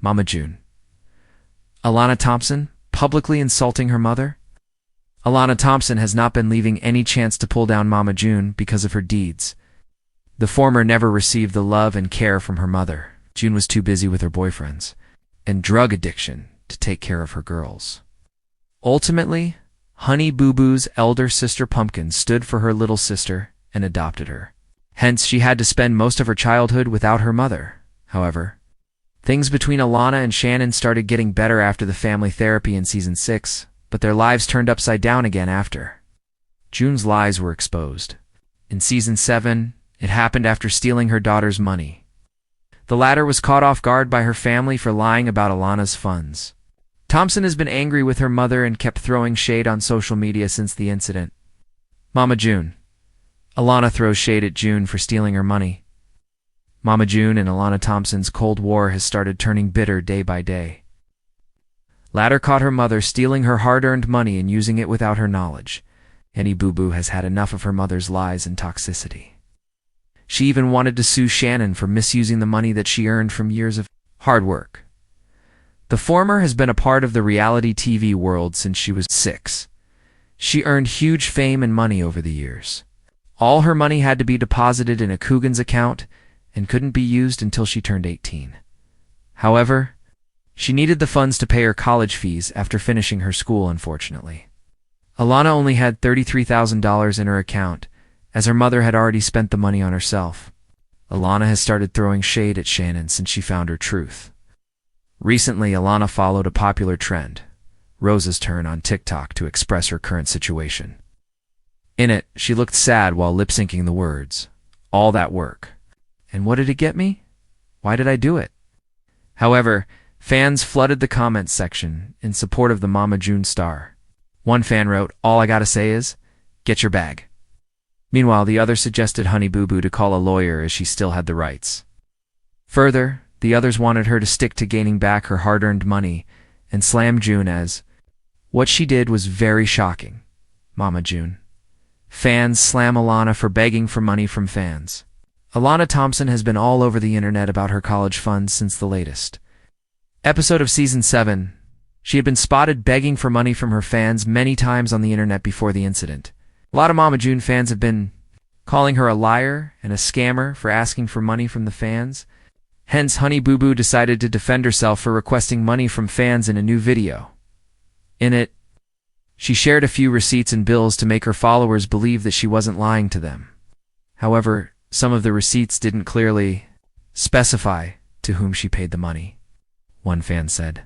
Mama June. Alana Thompson, publicly insulting her mother? Alana Thompson has not been leaving any chance to pull down Mama June because of her deeds. The former never received the love and care from her mother. June was too busy with her boyfriends and drug addiction to take care of her girls. Ultimately, Honey Boo Boo's elder sister Pumpkin stood for her little sister and adopted her. Hence, she had to spend most of her childhood without her mother. However, things between Alana and Shannon started getting better after the family therapy in Season 6, but their lives turned upside down again after. June's lies were exposed. In Season 7, it happened after stealing her daughter's money. The latter was caught off guard by her family for lying about Alana's funds. Thompson has been angry with her mother and kept throwing shade on social media since the incident. Mama June. Alana throws shade at June for stealing her money. Mama June and Alana Thompson's Cold War has started turning bitter day by day. Latter caught her mother stealing her hard-earned money and using it without her knowledge. Honey Boo Boo has had enough of her mother's lies and toxicity. She even wanted to sue Shannon for misusing the money that she earned from years of hard work. The former has been a part of the reality TV world since she was 6. She earned huge fame and money over the years. All her money had to be deposited in a Coogan's account and couldn't be used until she turned 18. However, she needed the funds to pay her college fees after finishing her school, unfortunately. Alana only had $33,000 in her account, as her mother had already spent the money on herself. Alana has started throwing shade at Shannon since she found her truth. Recently, Alana followed a popular trend, Rose's turn on TikTok, to express her current situation. In it, she looked sad while lip-syncing the words, "All that work. And what did it get me? Why did I do it?" However, fans flooded the comments section in support of the Mama June star. One fan wrote, "All I gotta say is, get your bag." Meanwhile, the other suggested Honey Boo Boo to call a lawyer as she still had the rights. Further, the others wanted her to stick to gaining back her hard-earned money and slam June as, "What she did was very shocking, Mama June." Fans slam Alana for begging for money from fans. Alana Thompson has been all over the internet about her college funds since the latest episode of Season 7. She had been spotted begging for money from her fans many times on the internet before the incident. A lot of Mama June fans have been calling her a liar and a scammer for asking for money from the fans. Hence, Honey Boo Boo decided to defend herself for requesting money from fans in a new video. In it, she shared a few receipts and bills to make her followers believe that she wasn't lying to them. However, some of the receipts didn't clearly specify to whom she paid the money. One fan said,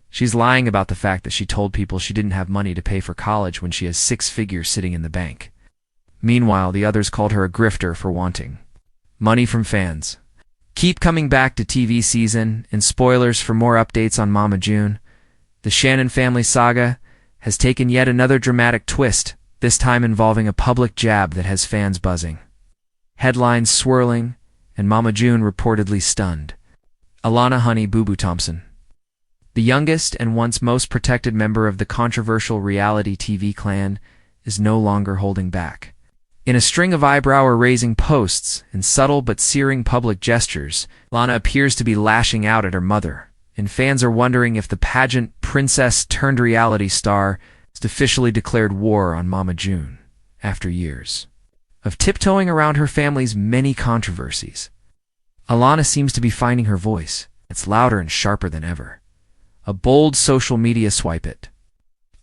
"She's lying about the fact that she told people she didn't have money to pay for college when she has 6 figures sitting in the bank." Meanwhile, the others called her a grifter for wanting money from fans. Keep coming back to TV season and spoilers for more updates on Mama June. The Shannon family saga has taken yet another dramatic twist, this time involving a public jab that has fans buzzing. Headlines swirling, and Mama June reportedly stunned. Alana Honey Boo Boo Thompson, the youngest and once most protected member of the controversial reality TV clan, is no longer holding back. In a string of eyebrow-raising posts and subtle but searing public gestures, Alana appears to be lashing out at her mother, and fans are wondering if the pageant princess-turned-reality star has officially declared war on Mama June after years of tiptoeing around her family's many controversies. Alana seems to be finding her voice. It's louder and sharper than ever. A bold social media swipe it.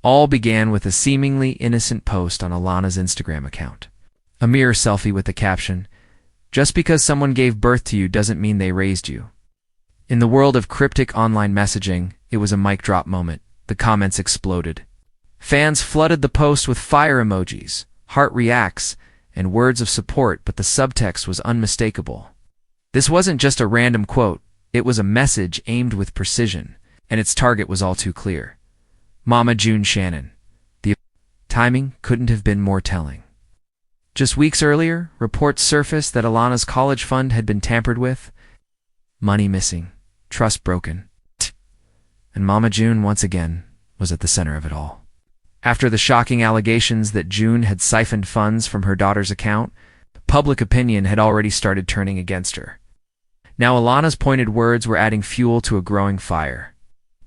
All began with a seemingly innocent post on Alana's Instagram account. A mirror selfie with the caption, "Just because someone gave birth to you doesn't mean they raised you." In the world of cryptic online messaging, it was a mic drop moment. The comments exploded. Fans flooded the post with fire emojis, heart reacts, and words of support, but the subtext was unmistakable. This wasn't just a random quote, it was a message aimed with precision, and its target was all too clear. Mama June Shannon. The timing couldn't have been more telling. Just weeks earlier, reports surfaced that Alana's college fund had been tampered with, money missing, trust broken, and Mama June once again was at the center of it all. After the shocking allegations that June had siphoned funds from her daughter's account, public opinion had already started turning against her. Now Alana's pointed words were adding fuel to a growing fire.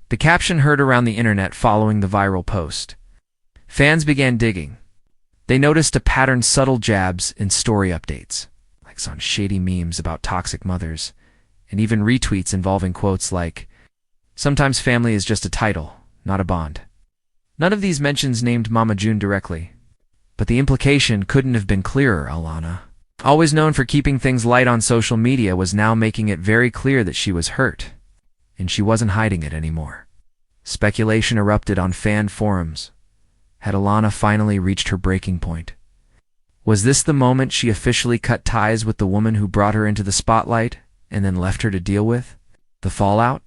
The caption heard around the internet following the viral post. Fans began digging. They noticed a patterned subtle jabs in story updates, likes on shady memes about toxic mothers, and even retweets involving quotes like, "Sometimes family is just a title, not a bond." None of these mentions named Mama June directly, but the implication couldn't have been clearer. Alana, always known for keeping things light on social media, was now making it very clear that she was hurt, and she wasn't hiding it anymore. Speculation erupted on fan forums. Had Alana finally reached her breaking point? Was this the moment she officially cut ties with the woman who brought her into the spotlight and then left her to deal with the fallout?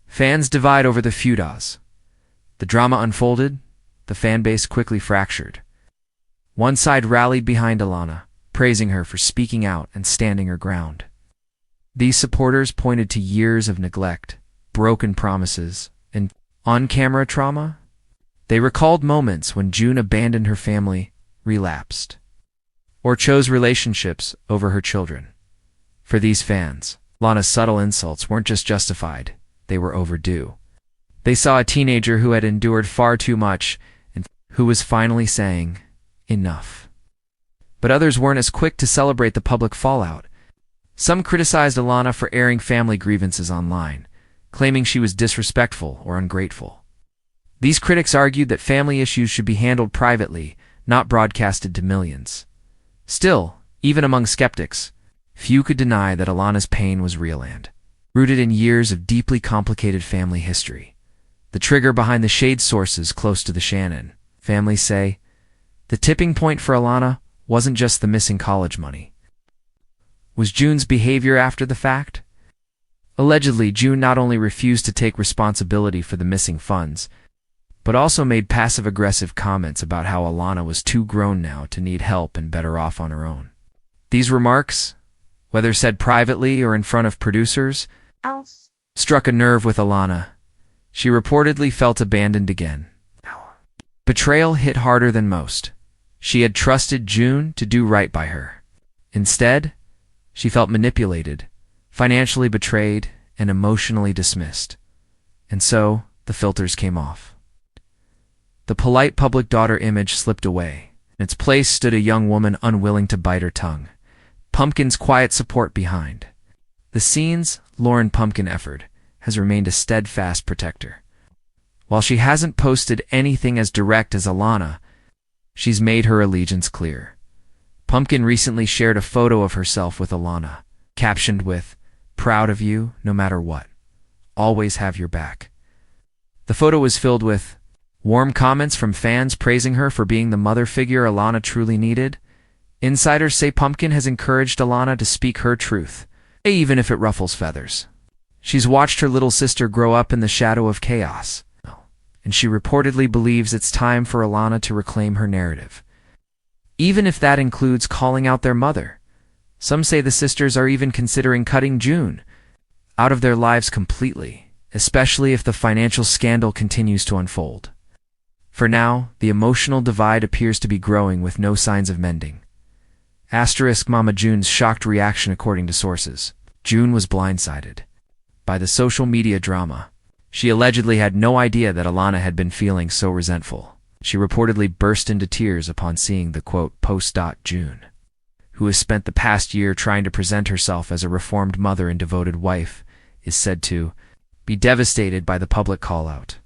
Fans divide over the feudas. The drama unfolded, the fanbase quickly fractured. One side rallied behind Alana, praising her for speaking out and standing her ground. These supporters pointed to years of neglect, broken promises, and on-camera trauma. They recalled moments when June abandoned her family, relapsed, or chose relationships over her children. For these fans, Alana's subtle insults weren't just justified, they were overdue. They saw a teenager who had endured far too much and who was finally saying, enough. But others weren't as quick to celebrate the public fallout. Some criticized Alana for airing family grievances online, claiming she was disrespectful or ungrateful. These critics argued that family issues should be handled privately, not broadcasted to millions. Still, even among skeptics, few could deny that Alana's pain was real and rooted in years of deeply complicated family history. The trigger behind the shade sources close to the Shannon family say, the tipping point for Alana wasn't just the missing college money. Was June's behavior after the fact? Allegedly, June not only refused to take responsibility for the missing funds, but also made passive-aggressive comments about how Alana was too grown now to need help and better off on her own. These remarks, whether said privately or in front of producers, struck a nerve with Alana. She reportedly felt abandoned again. Betrayal hit harder than most. She had trusted June to do right by her. Instead, she felt manipulated, financially betrayed, and emotionally dismissed. And so, the filters came off. The polite public daughter image slipped away. In its place stood a young woman unwilling to bite her tongue, Pumpkin's quiet support behind. The scene's Lauren Pumpkin effort has remained a steadfast protector. While she hasn't posted anything as direct as Alana, she's made her allegiance clear. Pumpkin recently shared a photo of herself with Alana, captioned with, "Proud of you, no matter what. Always have your back." The photo was filled with warm comments from fans praising her for being the mother figure Alana truly needed. Insiders say Pumpkin has encouraged Alana to speak her truth, even if it ruffles feathers. She's watched her little sister grow up in the shadow of chaos, and she reportedly believes it's time for Alana to reclaim her narrative, even if that includes calling out their mother. Some say the sisters are even considering cutting June out of their lives completely, especially if the financial scandal continues to unfold. For now, the emotional divide appears to be growing with no signs of mending. Mama June's shocked reaction. According to sources, June was blindsided by the social media drama. She allegedly had no idea that Alana had been feeling so resentful. She reportedly burst into tears upon seeing the quote post. June, who has spent the past year trying to present herself as a reformed mother and devoted wife, is said to be devastated by the public call-out.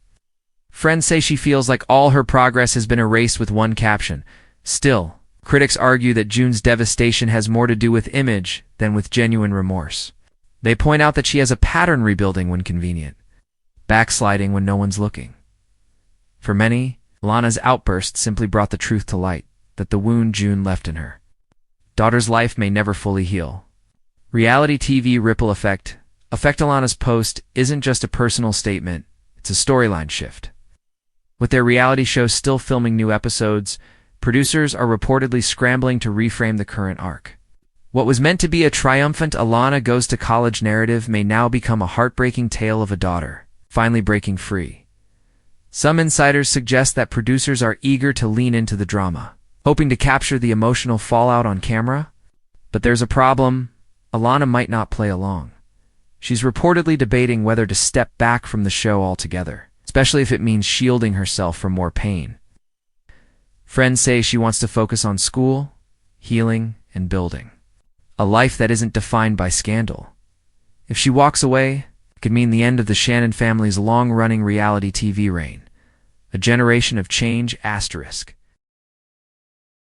Friends say she feels like all her progress has been erased with one caption. Still, critics argue that June's devastation has more to do with image than with genuine remorse. They point out that she has a pattern rebuilding when convenient, backsliding when no one's looking. For many, Alana's outburst simply brought the truth to light, that the wound June left in her daughter's life may never fully heal. Reality TV ripple effect. Alana's post isn't just a personal statement, it's a storyline shift. With their reality show still filming new episodes, producers are reportedly scrambling to reframe the current arc. What was meant to be a triumphant Alana goes to college narrative may now become a heartbreaking tale of a daughter finally breaking free. Some insiders suggest that producers are eager to lean into the drama, hoping to capture the emotional fallout on camera. But there's a problem: Alana might not play along. She's reportedly debating whether to step back from the show altogether, especially if it means shielding herself from more pain. Friends say she wants to focus on school, healing, and building a life that isn't defined by scandal. If she walks away, it could mean the end of the Shannon family's long-running reality TV reign, a generation of change *.